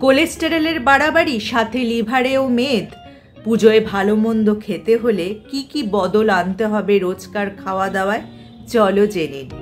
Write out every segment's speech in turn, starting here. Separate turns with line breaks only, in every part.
কোলেস্টেরলের বাড়াবাড়ি, সাথে লিভারেও মেদ। পুজোয় ভালো মন্দ খেতে হলে কি কি বদল আনতে হবে রোজকার খাওয়া দাওয়ায়, চলো জেনে নিই।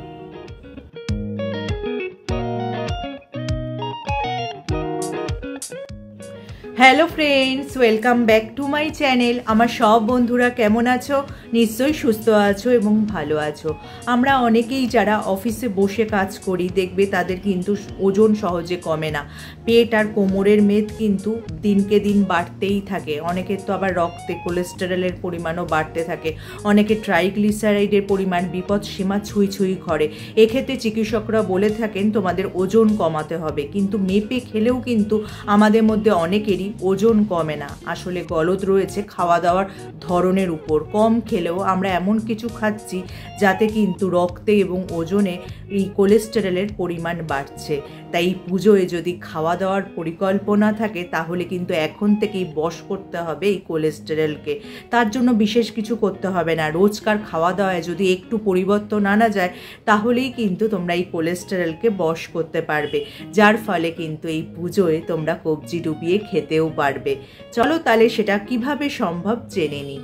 Hello friends, welcome back to my channel. আমার সব বন্ধুরা কেমন আছো? নিশ্চয়ই সুস্থ আছো এবং ভালো আছো। আমরা অনেকেই যারা অফিসে বসে কাজ করি দেখবে তাদের কিন্তু ওজন সহজে কমে না। পেট আর কোমরের মেদ কিন্তু দিনকে দিন বাড়তেই থাকে। অনেকের তো আবার রক্তে কোলেস্টেরলের পরিমাণও বাড়তে থাকে, অনেকের ট্রাইগ্লিসারাইডের পরিমাণ বিপদ সীমা ছুঁই করে। এক্ষেত্রে চিকিৎসকরা বলে থাকেন তোমাদের ওজন কমাতে হবে, কিন্তু মেপে খেলেও কিন্তু আমাদের মধ্যে অনেকেরই ওজন কমে না। আসলে গলদ রয়েছে খাওয়া দাওয়ার ধরনের উপর। কম খেলেও আমরা এমন কিছু খাচ্ছি যাতে কিন্তু রক্তে এবং ওজনে এই কোলেস্টেরলের পরিমাণ বাড়ছে। তাই পুজোয় যদি খাওয়া দাওয়ার পরিকল্পনা থাকে তাহলে কিন্তু এখন থেকেই বশ করতে হবে এই কোলেস্টেরলকে। তার জন্য বিশেষ কিছু করতে হবে না। রোজকার খাওয়া দাওয়ায় যদি একটু পরিবর্তন আনা যায় তাহলেই কিন্তু তোমরা এই কোলেস্টেরলকে বশ করতে পারবে, যার ফলে কিন্তু এই পুজোয় তোমরা কবজি ডুবিয়ে খেতেও পারবে। চলো তাহলে সেটা কিভাবে সম্ভব জেনে নিই।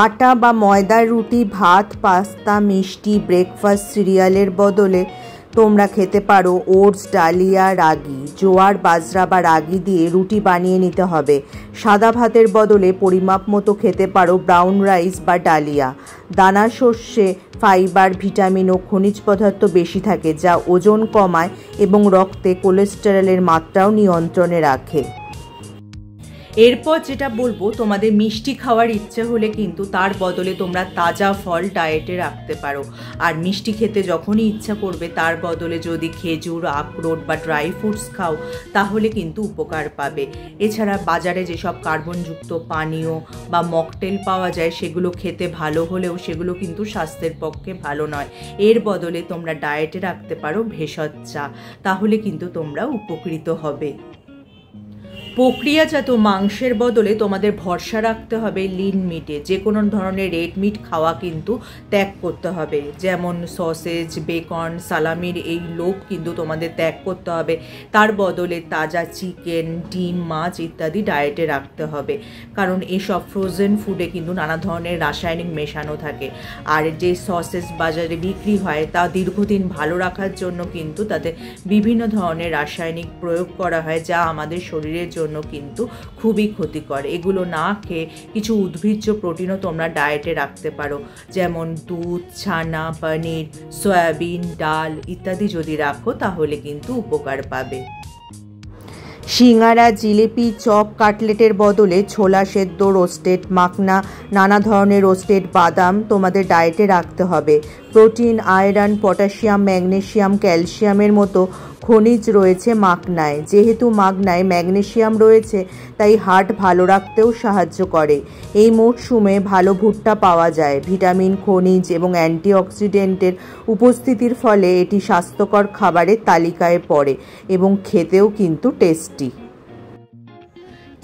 আটা বা ময়দার রুটি, ভাত, পাস্তা, মিষ্টি, ব্রেকফাস্ট সিরিয়ালের বদলে তোমরা খেতে পারো ওটস, ডালিয়া, রাগি, জোয়ার, বাজরা বা রাগি দিয়ে রুটি বানিয়ে নিতে হবে। সাদা ভাতের বদলে পরিমাপ মতো খেতে পারো ব্রাউন রাইস বা ডালিয়া। দানা শস্যে ফাইবার, ভিটামিন ও খনিজ পদার্থ বেশি থাকে, যা ওজন কমায় এবং রক্তে কোলেস্টেরলের মাত্রাও নিয়ন্ত্রণে রাখে। এরপর যেটা বলবো, তোমাদের মিষ্টি খাওয়ার ইচ্ছে হলে কিন্তু তার বদলে তোমরা তাজা ফল ডায়েটে রাখতে পারো। আর মিষ্টি খেতে যখনই ইচ্ছা করবে তার বদলে যদি খেজুর, আখরোট বা ড্রাই ফ্রুটস খাও তাহলে কিন্তু উপকার পাবে। এছাড়া বাজারে যেসব কার্বনযুক্ত পানীয় বা মকটেল পাওয়া যায় সেগুলো খেতে ভালো হলেও সেগুলো কিন্তু স্বাস্থ্যের পক্ষে ভালো নয়। এর বদলে তোমরা ডায়েটে রাখতে পারো ভেষজ চা, তাহলে কিন্তু তোমরা উপকৃত হবে। প্রক্রিয়াজাত মাংসের বদলে তোমাদের ভরসা রাখতে হবে লিন মিটে। যে কোনো ধরনের রেড মিট খাওয়া কিন্তু ত্যাগ করতে হবে, যেমন সসেজ, বেকন, সালামির এই লোভ কিন্তু তোমাদের ত্যাগ করতে হবে। তার বদলে তাজা চিকেন, ডিম, মাছ ইত্যাদি ডায়েটে রাখতে হবে, কারণ এসব ফ্রোজেন ফুডে কিন্তু নানা ধরনের রাসায়নিক মেশানো থাকে। আর যে সসেজ বাজারে বিক্রি হয় তা দীর্ঘদিন ভালো রাখার জন্য কিন্তু তাতে বিভিন্ন ধরনের রাসায়নিক প্রয়োগ করা হয়, যা আমাদের শরীরের জন্য কিন্তু খুবই ক্ষতিকর। এগুলো না খেয়ে কিছু উদ্ভিজ্জ প্রোটিনও তোমরা ডায়েটে রাখতে পারো, যেমন দুধ, ছানা, পনির, সয়াবিন, ডাল ইত্যাদি যদি রাখো তাহলে কিন্তু উপকার পাবে। সিঙ্গারা, জিলিপি, চপ, কাটলেটের বদলে ছোলা সেদ্ধ, রোস্টেড মাখনা, নানা ধরনের রোস্টেড বাদাম তোমাদের ডায়েটে রাখতে হবে। প্রোটিন, আয়রন, পটাশিয়াম, ম্যাগনেসিয়াম, ক্যালসিয়ামের মতো খনিজ রয়েছে মাখনায়। যেহেতু মাখনায় ম্যাগনেসিয়াম রয়েছে তাই হার্ট ভালো রাখতেও সাহায্য করে। এই মরশুমে ভালো ভুট্টা পাওয়া যায়। ভিটামিন, খনিজ এবং অ্যান্টিঅক্সিডেন্টের উপস্থিতির ফলে এটি স্বাস্থ্যকর খাবারের তালিকায় পড়ে এবং খেতেও কিন্তু টেস্টি।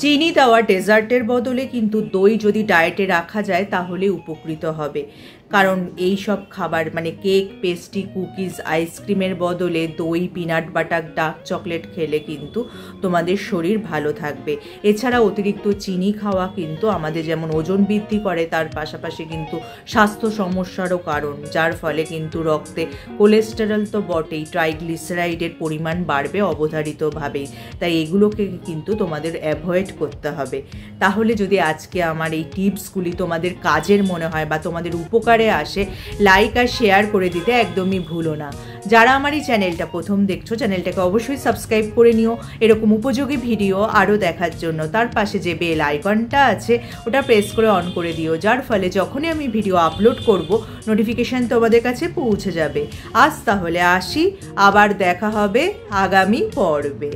চিনি দেওয়া ডেজার্টের বদলে কিন্তু দই যদি ডায়েটে রাখা যায় তাহলে উপকৃত হবে, কারণ এই সব খাবার মানে কেক, পেস্ট্রি, কুকিজ, আইসক্রিমের বদলে দই, পিনাট বাটার, ডার্ক চকলেট খেলে কিন্তু তোমাদের শরীর ভালো থাকবে। এছাড়া অতিরিক্ত চিনি খাওয়া কিন্তু আমাদের যেমন ওজন বৃদ্ধি করে তার পাশাপাশি কিন্তু স্বাস্থ্য সমস্যারও কারণ, যার ফলে কিন্তু রক্তে কোলেস্টেরল তো বটেই, ট্রাইগ্লিসারাইডের পরিমাণ বাড়বে অবধারিতভাবেই। তাই এগুলোকে কিন্তু তোমাদের অ্যাভয়েড করতে হবে। তাহলে যদি আজকে আমার এই টিপসগুলি তোমাদের কাজের মনে হয় বা তোমাদের উপকারে আসে, লাইক আর শেয়ার করে দিতে একদমই ভুলো না। যারা আমার এই চ্যানেলটা প্রথম দেখছো, চ্যানেলটাকে অবশ্যই সাবস্ক্রাইব করে নিও এরকম উপযোগী ভিডিও আরও দেখার জন্য। তার পাশে যে বেল আইকনটা আছে ওটা প্রেস করে অন করে দিও, যার ফলে যখনই আমি ভিডিও আপলোড করব নোটিফিকেশান তোমাদের কাছে পৌঁছে যাবে। আজ তাহলে আসি, আবার দেখা হবে আগামী পর্বে।